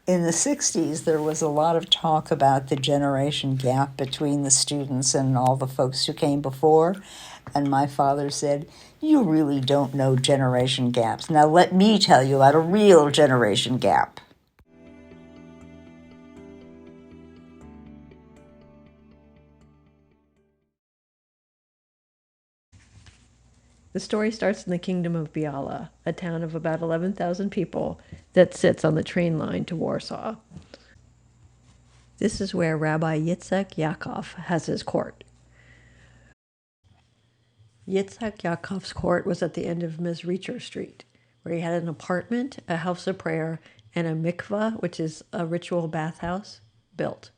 In the 60s, there was a lot of talk about the generation gap between the students and all the folks who came before. And my father said, "You really don't know generation gaps. Now, let me tell you about a real generation gap." The story starts in the kingdom of Biala, a town of about 11,000 people that sits on the train line to Warsaw. This is where Rabbi Yitzhak Yaakov has his court. Yitzhak Yaakov's court was at the end of Mizricher Street, where he had an apartment, a house of prayer, and a mikveh, which is a ritual bathhouse, built.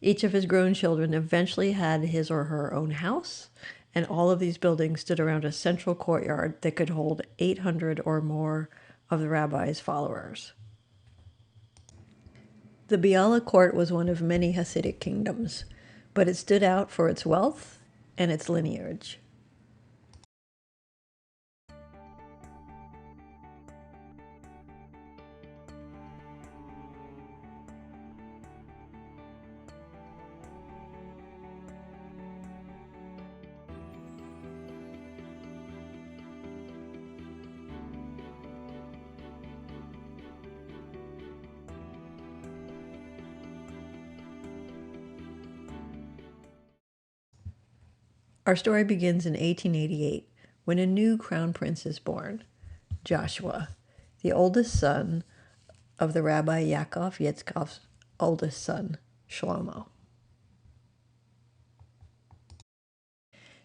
Each of his grown children eventually had his or her own house, and all of these buildings stood around a central courtyard that could hold 800 or more of the rabbi's followers. The Biala court was one of many Hasidic kingdoms, but it stood out for its wealth and its lineage. Our story begins in 1888 when a new crown prince is born, Joshua, the oldest son of the Rabbi Yaakov Yitzchakov's oldest son, Shlomo.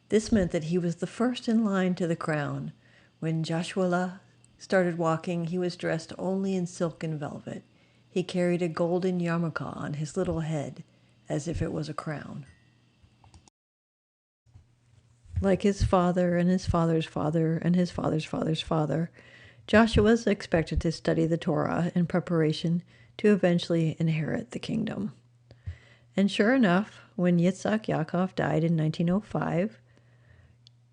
This meant that he was the first in line to the crown. When Joshua started walking, he was dressed only in silk and velvet. He carried a golden yarmulke on his little head, as if it was a crown. Like his father and his father's father and his father's father's father, Joshua was expected to study the Torah in preparation to eventually inherit the kingdom. And sure enough, when Yitzhak Yaakov died in 1905,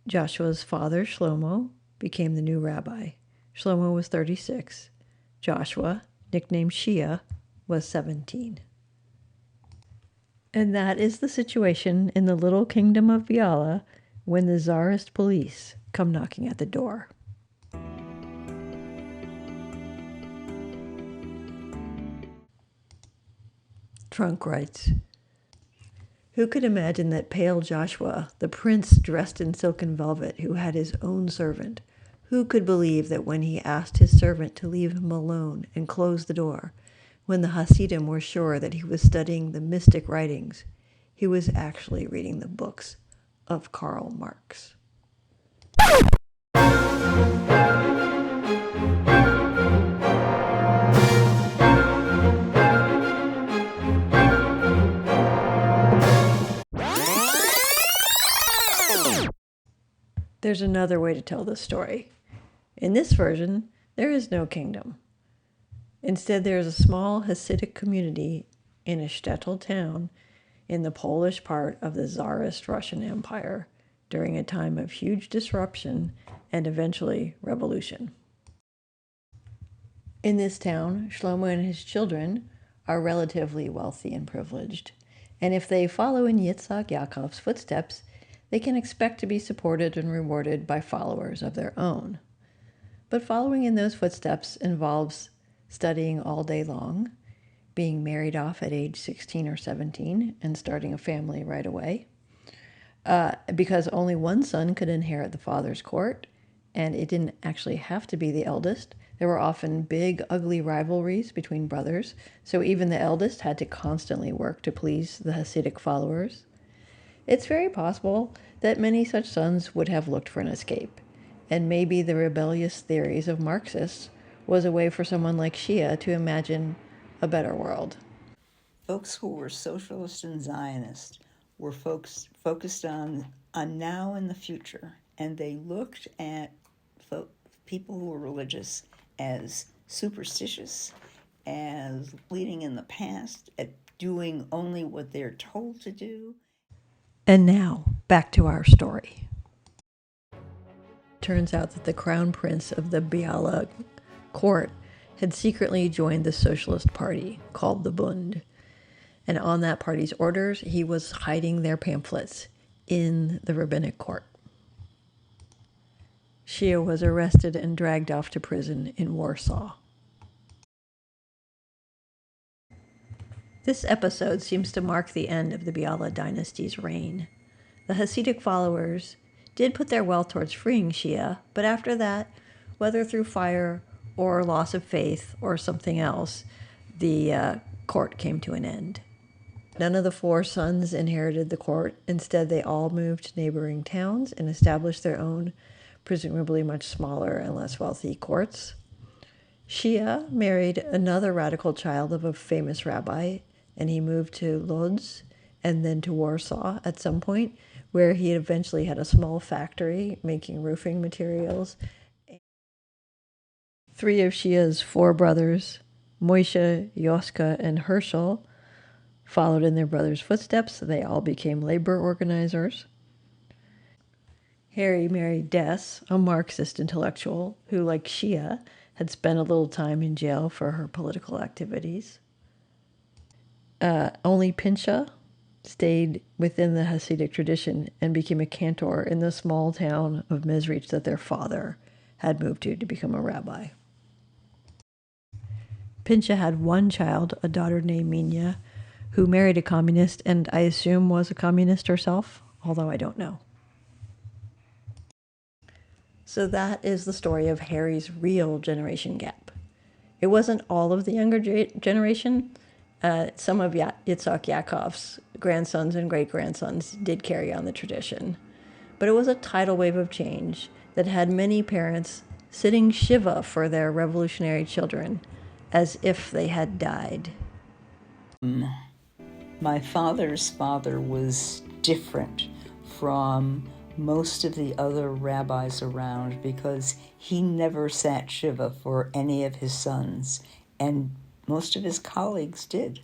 Joshua's father, Shlomo, became the new rabbi. Shlomo was 36. Joshua, nicknamed Shia, was 17. And that is the situation in the little kingdom of Biala when the Tsarist police come knocking at the door. Trunk writes, "Who could imagine that pale Joshua, the prince dressed in silken velvet, who had his own servant, who could believe that when he asked his servant to leave him alone and close the door, when the Hasidim were sure that he was studying the mystic writings, he was actually reading the books of Karl Marx?" There's another way to tell this story. In this version, there is no kingdom. Instead, there is a small Hasidic community in a shtetl town in the Polish part of the Tsarist Russian Empire during a time of huge disruption and eventually revolution. In this town, Shlomo and his children are relatively wealthy and privileged, and if they follow in Yitzhak Yaakov's footsteps, they can expect to be supported and rewarded by followers of their own. But following in those footsteps involves studying all day long, being married off at age 16 or 17, and starting a family right away, because only one son could inherit the father's court, and it didn't actually have to be the eldest. There were often big, ugly rivalries between brothers, so even the eldest had to constantly work to please the Hasidic followers. It's very possible that many such sons would have looked for an escape, and maybe the rebellious theories of Marxists was a way for someone like Shia to imagine a better world. Folks who were socialist and Zionist were folks focused on now and the future, and they looked at people who were religious as superstitious, as leading in the past, at doing only what they're told to do. And now, back to our story. Turns out that the crown prince of the Biala court had secretly joined the Socialist Party, called the Bund. And on that party's orders, he was hiding their pamphlets in the rabbinic court. Shia was arrested and dragged off to prison in Warsaw. This episode seems to mark the end of the Biala dynasty's reign. The Hasidic followers did put their wealth towards freeing Shia, but after that, whether through fire or loss of faith or something else, the court came to an end. None of the 4 sons inherited the court. Instead, they all moved to neighboring towns and established their own, presumably much smaller and less wealthy courts. Shia married another radical child of a famous rabbi, and he moved to Lodz and then to Warsaw at some point, where he eventually had a small factory making roofing materials. 3 of Shia's 4 brothers, Moshe, Yoska, and Herschel, followed in their brothers' footsteps. They all became labor organizers. Harry married Des, a Marxist intellectual who, like Shia, had spent a little time in jail for her political activities. Only Pincha stayed within the Hasidic tradition and became a cantor in the small town of Mezrich that their father had moved to become a rabbi. Pincha had 1 child, a daughter named Minya, who married a communist and I assume was a communist herself, although I don't know. So that is the story of Harry's real generation gap. It wasn't all of the younger generation. Some of Yitzhak Yaakov's grandsons and great-grandsons did carry on the tradition. But it was a tidal wave of change that had many parents sitting Shiva for their revolutionary children as if they had died. My father's father was different from most of the other rabbis around because he never sat Shiva for any of his sons, and most of his colleagues did.